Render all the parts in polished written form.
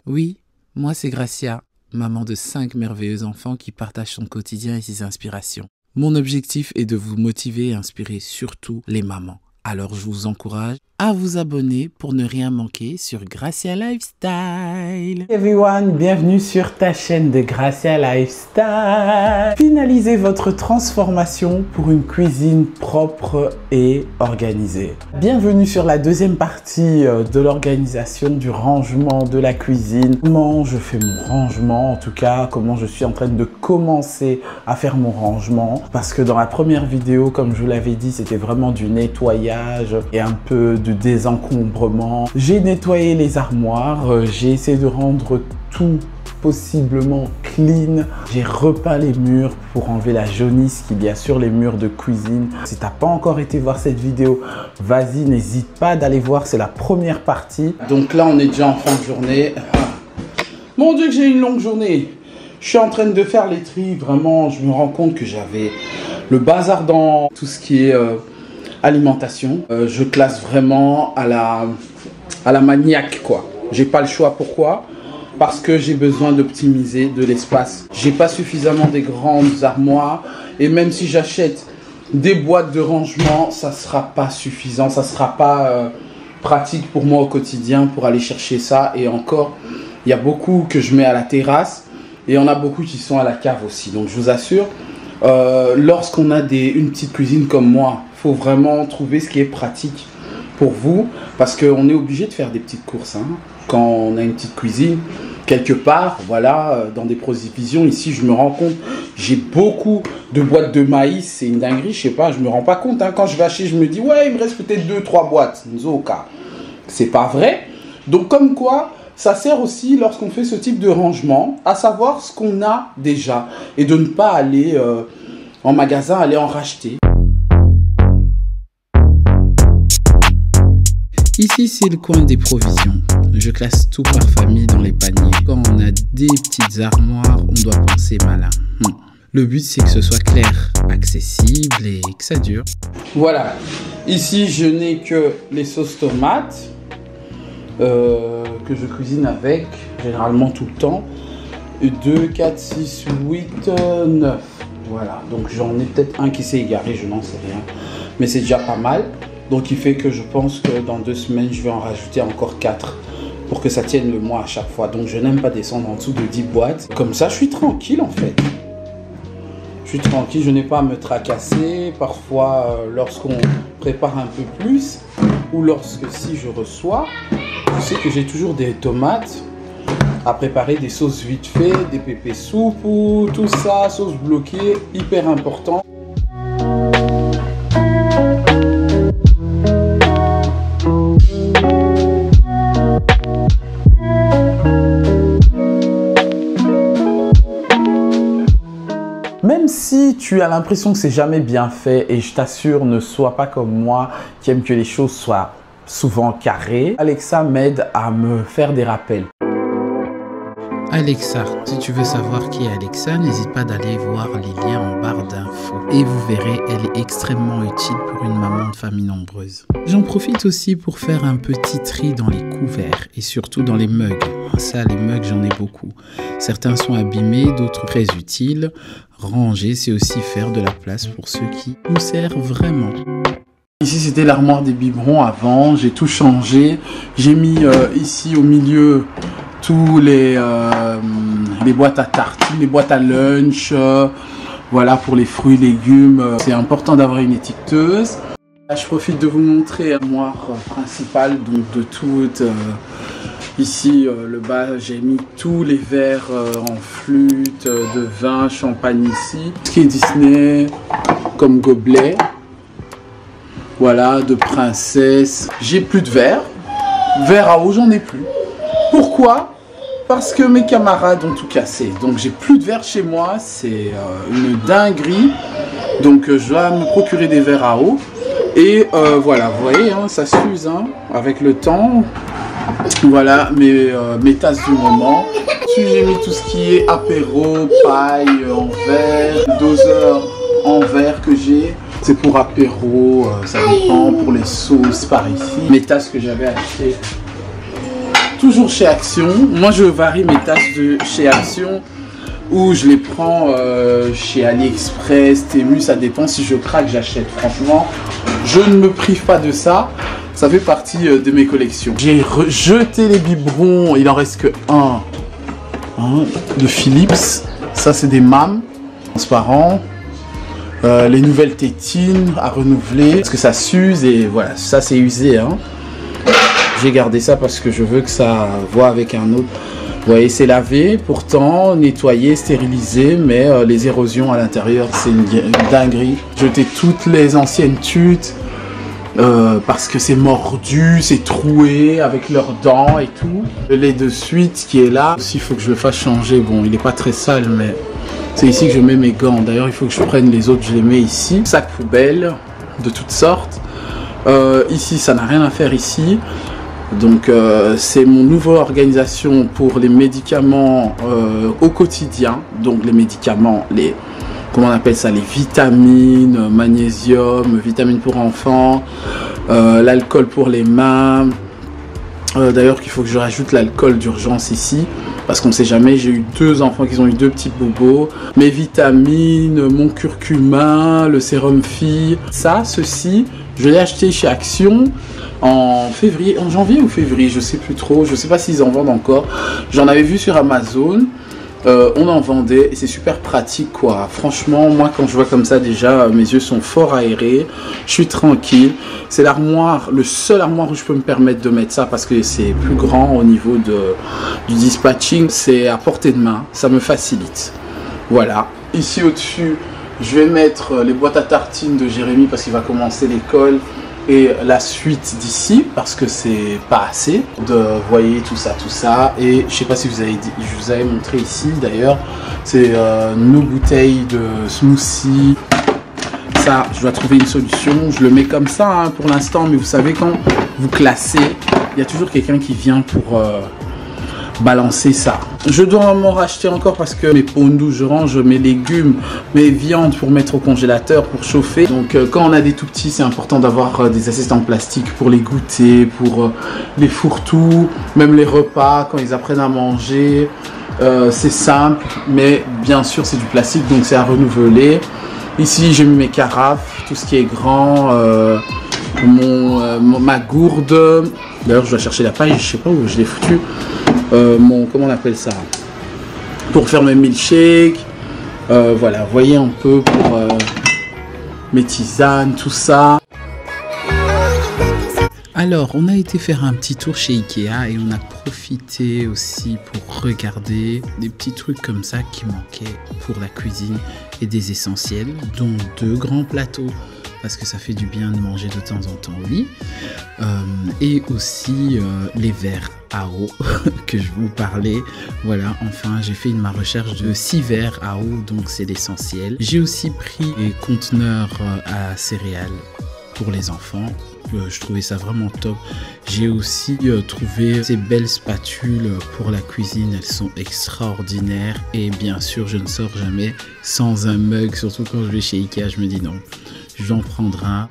Oui, moi c'est Gracia, maman de 5 merveilleux enfants qui partagent son quotidien et ses inspirations. Mon objectif est de vous motiver et inspirer surtout les mamans. Alors je vous encourage à vous abonner pour ne rien manquer sur Gracia Lifestyle. Hey everyone, bienvenue sur ta chaîne de Gracia Lifestyle. Finalisez votre transformation pour une cuisine propre et organisée. Bienvenue sur la deuxième partie de l'organisation du rangement de la cuisine. Comment je fais mon rangement, en tout cas comment je suis en train de commencer à faire mon rangement. Parce que dans la première vidéo, comme je vous l'avais dit, c'était vraiment du nettoyage et un peu de désencombrement. J'ai nettoyé les armoires, j'ai essayé de rendre tout possiblement clean. J'ai repeint les murs pour enlever la jaunisse qu'il y a sur les murs de cuisine. Si tu n'as pas encore été voir cette vidéo, vas-y, n'hésite pas d'aller voir, c'est la première partie. Donc là, on est déjà en fin de journée. Mon Dieu que j'ai une longue journée. Je suis en train de faire les tris, vraiment, je me rends compte que j'avais le bazar dans tout ce qui est alimentation. Je classe vraiment à la maniaque, quoi. J'ai pas le choix. Pourquoi? Parce que j'ai besoin d'optimiser de l'espace. J'ai pas suffisamment des grandes armoires et même si j'achète des boîtes de rangement, ça sera pas suffisant, ça sera pas pratique pour moi au quotidien pour aller chercher ça. Et encore, il y a beaucoup que je mets à la terrasse et il y en a beaucoup qui sont à la cave aussi. Donc je vous assure, lorsqu'on a une petite cuisine comme moi, faut vraiment trouver ce qui est pratique pour vous parce qu'on est obligé de faire des petites courses hein, quand on a une petite cuisine quelque part. Voilà, dans des provisions ici je me rends compte, j'ai beaucoup de boîtes de maïs, c'est une dinguerie, je sais pas, je me rends pas compte hein. Quand je vais acheter, je me dis ouais, il me reste peut-être 2-3 boîtes, c'est pas vrai. Donc comme quoi ça sert aussi lorsqu'on fait ce type de rangement à savoir ce qu'on a déjà et de ne pas aller en magasin, aller en racheter. Ici, c'est le coin des provisions. Je classe tout par famille dans les paniers. Quand on a des petites armoires, on doit penser malin. Le but, c'est que ce soit clair, accessible et que ça dure. Voilà. Ici, je n'ai que les sauces tomates que je cuisine avec, généralement tout le temps. 2, 4, 6, 8, 9. Voilà. Donc, j'en ai peut-être un qui s'est égaré, je n'en sais rien. Mais c'est déjà pas mal. Donc il fait que je pense que dans 2 semaines, je vais en rajouter encore 4 pour que ça tienne le mois à chaque fois. Donc je n'aime pas descendre en dessous de 10 boîtes. Comme ça, je suis tranquille en fait. Je suis tranquille, je n'ai pas à me tracasser. Parfois, lorsqu'on prépare un peu plus ou lorsque si je reçois, je sais que j'ai toujours des tomates à préparer, des sauces vite fait, des pépés soupes, tout ça, sauce bloquée, hyper important. Même si tu as l'impression que c'est jamais bien fait, et je t'assure, ne sois pas comme moi qui aime que les choses soient souvent carrées, Alexa m'aide à me faire des rappels. Alexa, si tu veux savoir qui est Alexa, n'hésite pas d'aller voir les liens en barre d'infos. Et vous verrez, elle est extrêmement utile pour une maman de famille nombreuse. J'en profite aussi pour faire un petit tri dans les couverts et surtout dans les mugs. Ça, les mugs, j'en ai beaucoup. Certains sont abîmés, d'autres très utiles. Ranger, c'est aussi faire de la place pour ceux qui nous servent vraiment. Ici, c'était l'armoire des biberons avant. J'ai tout changé. J'ai mis ici au milieu tous les boîtes à tartines, les boîtes à lunch, voilà, pour les fruits, légumes. C'est important d'avoir une étiqueteuse. Là, je profite de vous montrer l'armoire principale, donc de toute Ici, le bas, j'ai mis tous les verres en flûte, de vin, champagne ici. Ce qui est Disney, comme gobelet. Voilà, de princesse. J'ai plus de verres. Verres à eau, j'en ai plus. Pourquoi? Parce que mes camarades ont tout cassé. Donc j'ai plus de verres chez moi. C'est une dinguerie. Donc je dois me procurer des verres à eau. Et voilà, vous voyez, hein, ça s'use hein, avec le temps. Voilà mes tasses du moment. Ensuite, j'ai mis tout ce qui est apéro, paille en verre, doseur en verre que j'ai. C'est pour apéro, ça dépend, pour les sauces par ici. Mes tasses que j'avais achetées toujours chez Action. Moi, je varie mes tasses de chez Action ou je les prends chez AliExpress, Temu, ça dépend. Si je craque, j'achète. Franchement, je ne me prive pas de ça. Ça fait partie de mes collections. J'ai rejeté les biberons. Il en reste que un de Philips. Ça, c'est des MAM transparents. Les nouvelles tétines à renouveler. Parce que ça s'use et voilà. Ça, c'est usé. Hein. J'ai gardé ça parce que je veux que ça voie avec un autre. Vous voyez, c'est lavé, pourtant nettoyé, stérilisé, mais les érosions à l'intérieur, c'est une dinguerie. Jeter toutes les anciennes tutes. Parce que c'est mordu, c'est troué avec leurs dents et tout. Le lait de suite qui est là. Aussi, il faut que je le fasse changer. Bon, il n'est pas très sale, mais c'est ici que je mets mes gants. D'ailleurs, il faut que je prenne les autres, je les mets ici. Sac poubelle de toutes sortes. Ici, ça n'a rien à faire ici. Donc, c'est mon nouvelle organisation pour les médicaments au quotidien. Donc, les médicaments, comment on appelle ça, les vitamines, magnésium, vitamines pour enfants, l'alcool pour les mains. D'ailleurs, qu'il faut que je rajoute l'alcool d'urgence ici, parce qu'on ne sait jamais, j'ai eu 2 enfants qui ont eu 2 petits bobos. Mes vitamines, mon curcuma, le sérum fille. Ça, ceci, je l'ai acheté chez Action en février, en janvier ou février, je sais plus trop, je sais pas s'ils en vendent encore. J'en avais vu sur Amazon. On en vendait et c'est super pratique quoi. Franchement, moi quand je vois comme ça déjà, mes yeux sont fort aérés, je suis tranquille. C'est l'armoire, le seul armoire où je peux me permettre de mettre ça parce que c'est plus grand au niveau du dispatching. C'est à portée de main, ça me facilite. Voilà. Ici au-dessus, je vais mettre les boîtes à tartines de Jérémy parce qu'il va commencer l'école. Et la suite d'ici parce que c'est pas assez vous voyez tout ça et je sais pas si je vous avais montré ici d'ailleurs, c'est nos bouteilles de smoothie. Ça, je dois trouver une solution. Je le mets comme ça hein, pour l'instant, mais vous savez quand vous classez, il y a toujours quelqu'un qui vient pour balancer ça. Je dois m'en racheter encore parce que mes pondous, je range mes légumes, mes viandes pour mettre au congélateur, pour chauffer. Donc quand on a des tout petits, c'est important d'avoir des assiettes en plastique pour les goûter, pour les fourre-tout, même les repas, quand ils apprennent à manger. C'est simple, mais bien sûr c'est du plastique, donc c'est à renouveler. Ici j'ai mis mes carafes, tout ce qui est grand, ma gourde. D'ailleurs je dois chercher la paille, je sais pas où je l'ai foutu. Comment on appelle ça, pour faire mes milkshakes, voilà, vous voyez un peu pour mes tisanes, tout ça. Alors, on a été faire un petit tour chez Ikea et on a profité aussi pour regarder des petits trucs comme ça qui manquaient pour la cuisine et des essentiels, dont 2 grands plateaux. Parce que ça fait du bien de manger de temps en temps au lit. Et aussi les verres à eau que je vous parlais. Voilà, enfin j'ai fait ma recherche de 6 verres à eau, donc c'est l'essentiel. J'ai aussi pris les conteneurs à céréales pour les enfants. Je trouvais ça vraiment top. J'ai aussi trouvé ces belles spatules pour la cuisine. Elles sont extraordinaires. Et bien sûr, je ne sors jamais sans un mug. Surtout quand je vais chez Ikea, je me dis non. Je vais en prendre un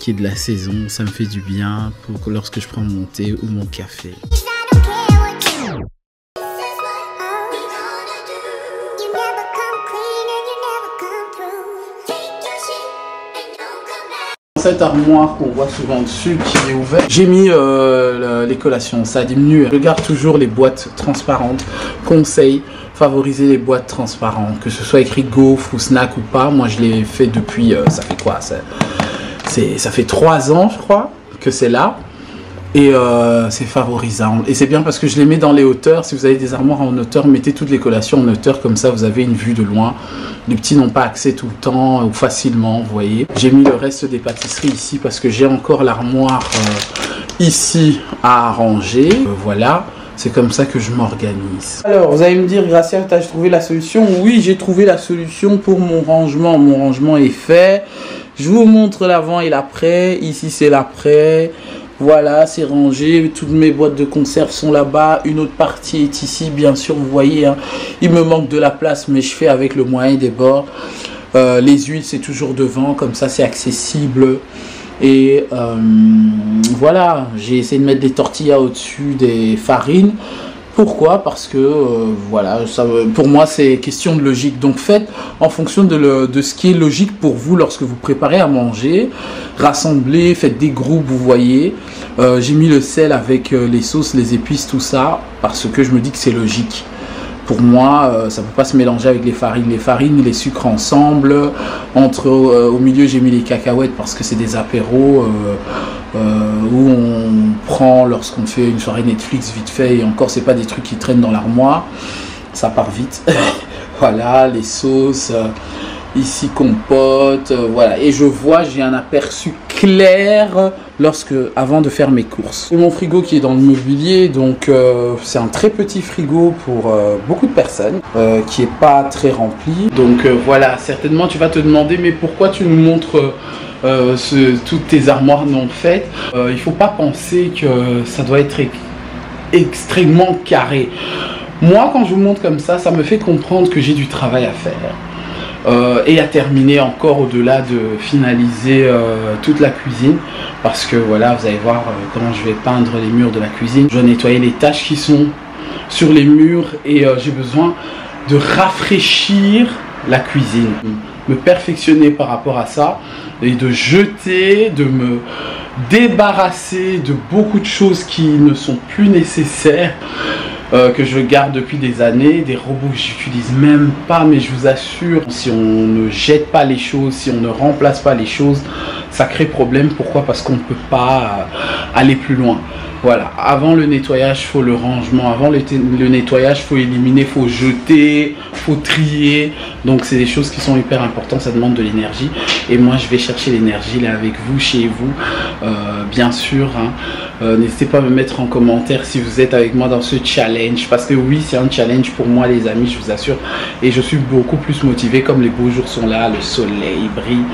qui est de la saison. Ça me fait du bien pour lorsque je prends mon thé ou mon café. Cette armoire qu'on voit souvent dessus qui est ouverte, j'ai mis les collations, ça diminue. Je garde toujours les boîtes transparentes. Conseil, favoriser les boîtes transparentes, que ce soit écrit gaufre ou snack ou pas. Moi je l'ai fait depuis, ça fait quoi, ça fait 3 ans je crois que c'est là. Et c'est favorisant. Et c'est bien parce que je les mets dans les hauteurs. Si vous avez des armoires en hauteur, mettez toutes les collations en hauteur. Comme ça, vous avez une vue de loin. Les petits n'ont pas accès tout le temps ou facilement, vous voyez. J'ai mis le reste des pâtisseries ici parce que j'ai encore l'armoire ici à arranger. Voilà. C'est comme ça que je m'organise. Alors, vous allez me dire, Gracia, t'as trouvé la solution? Oui, j'ai trouvé la solution pour mon rangement. Mon rangement est fait. Je vous montre l'avant et l'après. Ici, c'est l'après. Voilà, c'est rangé. Toutes mes boîtes de conserve sont là-bas. Une autre partie est ici, bien sûr, vous voyez. Hein, il me manque de la place, mais je fais avec le moyen des bords. Les huiles, c'est toujours devant. Comme ça, c'est accessible. Et voilà, j'ai essayé de mettre des tortillas au-dessus des farines. Pourquoi? Parce que voilà, ça, pour moi c'est question de logique. Donc faites en fonction de ce qui est logique pour vous lorsque vous préparez à manger. Rassemblez, faites des groupes, vous voyez. J'ai mis le sel avec les sauces, les épices, tout ça, parce que je me dis que c'est logique. Pour moi, ça ne peut pas se mélanger avec les farines, les sucres ensemble. Au milieu, j'ai mis les cacahuètes parce que c'est des apéros où on prend lorsqu'on fait une soirée Netflix vite fait. Et encore, c'est pas des trucs qui traînent dans l'armoire. Ça part vite. Voilà, les sauces. Ici, compote. Voilà. Et je vois, j'ai un aperçu clair avant de faire mes courses. Mon frigo qui est dans le mobilier, donc c'est un très petit frigo pour beaucoup de personnes, qui est pas très rempli. Donc voilà, certainement tu vas te demander, mais pourquoi tu nous montres toutes tes armoires non faites? Il faut pas penser que ça doit être extrêmement carré. Moi, quand je vous montre comme ça me fait comprendre que j'ai du travail à faire. Et à terminer encore au-delà de finaliser toute la cuisine, parce que voilà, vous allez voir comment je vais peindre les murs de la cuisine. Je vais nettoyer les taches qui sont sur les murs et j'ai besoin de rafraîchir la cuisine, me perfectionner par rapport à ça et de jeter, de me débarrasser de beaucoup de choses qui ne sont plus nécessaires, que je garde depuis des années, des robots que j'utilise même pas, mais je vous assure, si on ne jette pas les choses, si on ne remplace pas les choses, ça crée problème. Pourquoi? Parce qu'on ne peut pas aller plus loin. Voilà, avant le nettoyage, il faut le rangement. Avant le nettoyage, il faut éliminer, il faut jeter, il faut trier. Donc, c'est des choses qui sont hyper importantes. Ça demande de l'énergie. Et moi, je vais chercher l'énergie là avec vous, chez vous, bien sûr. Hein. N'hésitez pas à me mettre en commentaire si vous êtes avec moi dans ce challenge. Parce que oui, c'est un challenge pour moi, les amis, je vous assure. Et je suis beaucoup plus motivé. Comme les beaux jours sont là, le soleil brille.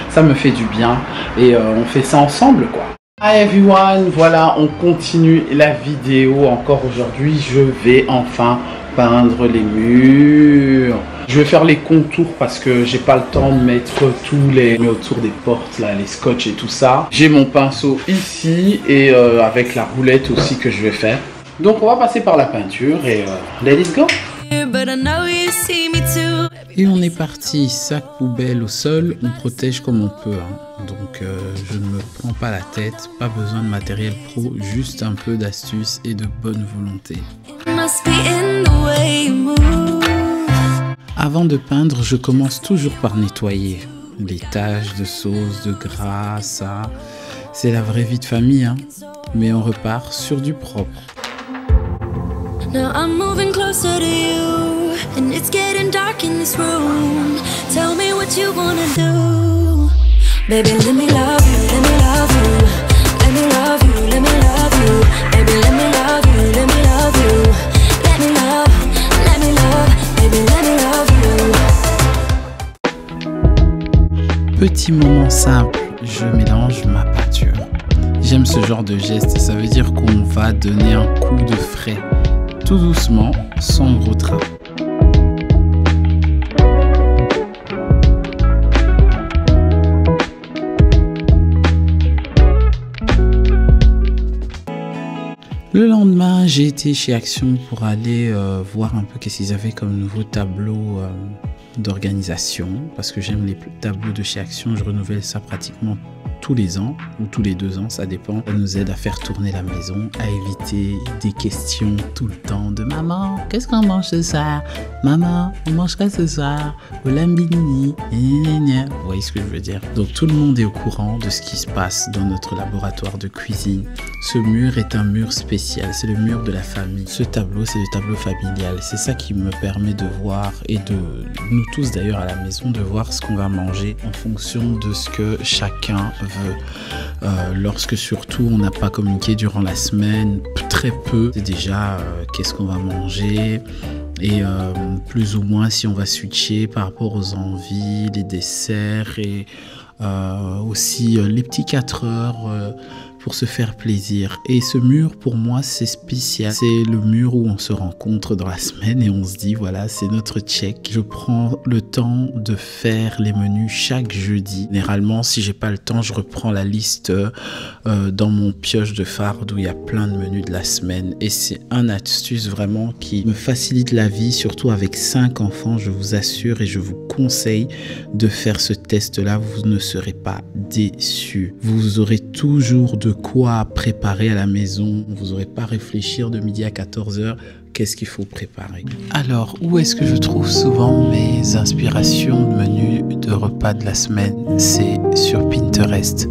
Ça me fait du bien. Et on fait ça ensemble, quoi. Hi everyone, voilà, on continue la vidéo. Encore aujourd'hui, je vais enfin peindre les murs. Je vais faire les contours parce que j'ai pas le temps de mettre tous les autour des portes là, les scotch et tout ça. J'ai mon pinceau ici et avec la roulette aussi que je vais faire. Donc on va passer par la peinture et let's go. Et on est parti, sac poubelle au sol, on protège comme on peut. Hein. Donc je ne me prends pas la tête, pas besoin de matériel pro, juste un peu d'astuce et de bonne volonté. Avant de peindre, je commence toujours par nettoyer. Les taches de sauce, de gras, ça, c'est la vraie vie de famille. Hein. Mais on repart sur du propre. Now I'm moving closer to you, and it's getting dark in this room. Tell me what you wanna do, baby. Let me love you, let me love you, let me love you, let me love you, baby. Let me love you, let me love you, let me love, baby. Let me love you. Petit moment simple, je mélange ma peinture. J'aime ce genre de geste, ça veut dire qu'on va donner un coup de frais. Tout doucement, sans gros train. Le lendemain, j'ai été chez Action pour aller voir un peu qu'est-ce qu'ils avaient comme nouveau tableau d'organisation. Parce que j'aime les tableaux de chez Action, je renouvelle ça pratiquement tous les ans ou tous les 2 ans, ça dépend. Ça nous aide à faire tourner la maison, à éviter des questions tout le temps de maman, qu'est-ce qu'on mange ce soir? Maman, on mange quoi ce soir? Au lambini. Vous voyez ce que je veux dire? Donc tout le monde est au courant de ce qui se passe dans notre laboratoire de cuisine. Ce mur est un mur spécial, c'est le mur de la famille. Ce tableau, c'est le tableau familial. C'est ça qui me permet de voir, et de nous tous d'ailleurs à la maison, de voir ce qu'on va manger en fonction de ce que chacun veut. Lorsque surtout on n'a pas communiqué durant la semaine, très peu, c'est déjà qu'est-ce qu'on va manger. Et plus ou moins si on va switcher par rapport aux envies, les desserts et aussi les petits 4 heures pour se faire plaisir. Et ce mur, pour moi, c'est spécial. C'est le mur où on se rencontre dans la semaine et on se dit, voilà, c'est notre check. Je prends le temps de faire les menus chaque jeudi. Généralement, si j'ai pas le temps, je reprends la liste dans mon pioche de farde où il y a plein de menus de la semaine. Et c'est une astuce vraiment qui me facilite la vie, surtout avec 5 enfants, je vous assure, et je vous conseille de faire ce test-là. Vous ne serez pas déçus. Vous aurez toujours de quoi préparer à la maison. Vous n'aurez pas à réfléchir de midi à 14h. Qu'est-ce qu'il faut préparer? Alors, où est-ce que je trouve souvent mes inspirations de menus de repas de la semaine? C'est sur Pinterest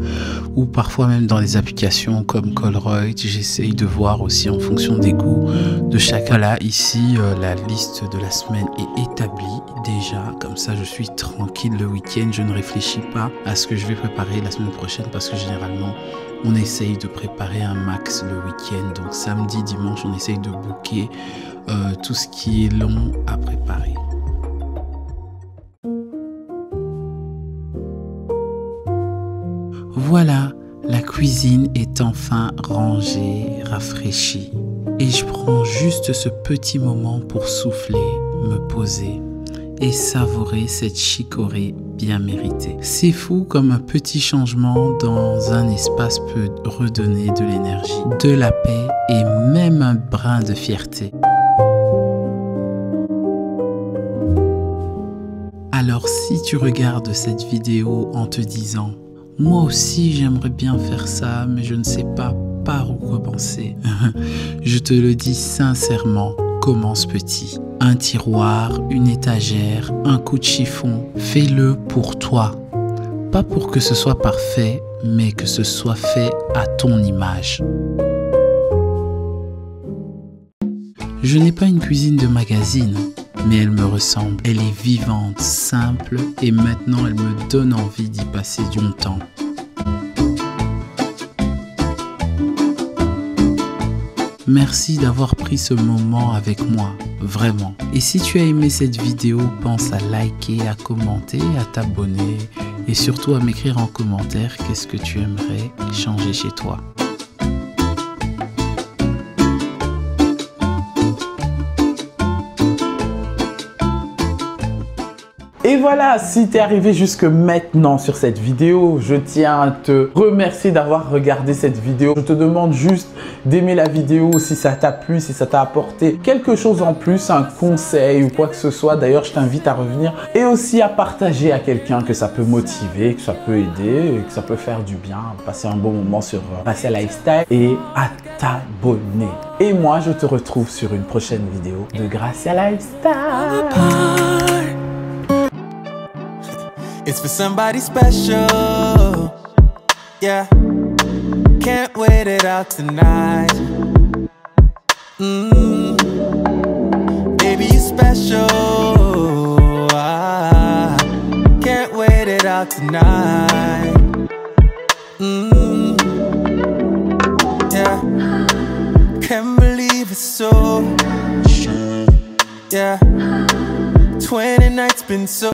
ou parfois même dans les applications comme Colruyt. J'essaye de voir aussi en fonction des goûts de chacun. Là, ici, la liste de la semaine est établie déjà. Comme ça, je suis tranquille le week-end. Je ne réfléchis pas à ce que je vais préparer la semaine prochaine parce que généralement, on essaye de préparer un max le week-end. Donc samedi, dimanche, on essaye de booker tout ce qui est long à préparer. Voilà, la cuisine est enfin rangée, rafraîchie. Et je prends juste ce petit moment pour souffler, me poser et savourer cette chicorée bien méritée. C'est fou comme un petit changement dans un espace peut redonner de l'énergie, de la paix et même un brin de fierté. Alors si tu regardes cette vidéo en te disant « Moi aussi j'aimerais bien faire ça, mais je ne sais pas par où commencer », je te le dis sincèrement, commence petit. Un tiroir, une étagère, un coup de chiffon, fais-le pour toi. Pas pour que ce soit parfait, mais que ce soit fait à ton image. Je n'ai pas une cuisine de magazine, mais elle me ressemble. Elle est vivante, simple et maintenant elle me donne envie d'y passer du temps. Merci d'avoir pris ce moment avec moi, vraiment. Et si tu as aimé cette vidéo, pense à liker, à commenter, à t'abonner et surtout à m'écrire en commentaire qu'est-ce que tu aimerais changer chez toi. Et voilà, si tu es arrivé jusque maintenant sur cette vidéo, je tiens à te remercier d'avoir regardé cette vidéo. Je te demande juste d'aimer la vidéo si ça t'a plu, si ça t'a apporté quelque chose en plus, un conseil ou quoi que ce soit. D'ailleurs, je t'invite à revenir et aussi à partager à quelqu'un que ça peut motiver, que ça peut aider, que ça peut faire du bien, passer un bon moment sur Gracia Lifestyle et à t'abonner. Et moi, je te retrouve sur une prochaine vidéo de Gracia Lifestyle. It's for somebody special, yeah. Can't wait it out tonight. Baby, you special. I can't wait it out tonight. Yeah. Can't believe it's so. Yeah. 20 nights been so.